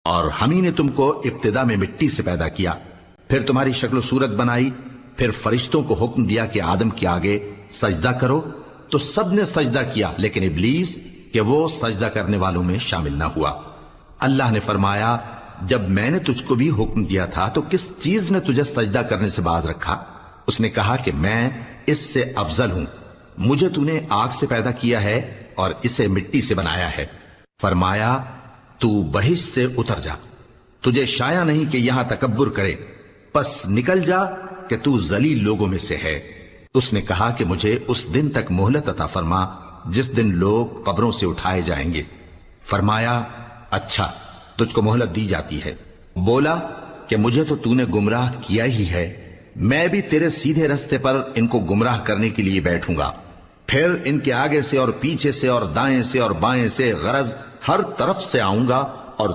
اور ہم ہی نے تم کو ابتدا میں مٹی سے پیدا کیا، پھر تمہاری شکل و صورت بنائی، پھر فرشتوں کو حکم دیا کہ آدم کے آگے سجدہ کرو، تو سب نے سجدہ کیا لیکن ابلیس کہ وہ سجدہ کرنے والوں میں شامل نہ ہوا۔ اللہ نے فرمایا جب میں نے تجھ کو بھی حکم دیا تھا تو کس چیز نے تجھے سجدہ کرنے سے باز رکھا؟ اس نے کہا کہ میں اس سے افضل ہوں، مجھے تو نے آگ سے پیدا کیا ہے اور اسے مٹی سے بنایا ہے۔ فرمایا تو بہشت سے اتر جا، تجھے شایع نہیں کہ یہاں تکبر کرے، پس نکل جا کہ تو ذلیل لوگوں میں سے ہے۔ اس نے کہا کہ مجھے اس دن تک مہلت عطا فرما جس دن لوگ قبروں سے اٹھائے جائیں گے۔ فرمایا اچھا، تجھ کو مہلت دی جاتی ہے۔ بولا کہ مجھے تو نے گمراہ کیا ہی ہے، میں بھی تیرے سیدھے رستے پر ان کو گمراہ کرنے کے لیے بیٹھوں گا، پھر ان کے آگے سے اور پیچھے سے اور دائیں سے اور بائیں سے غرض ہر طرف سے آؤں گا اور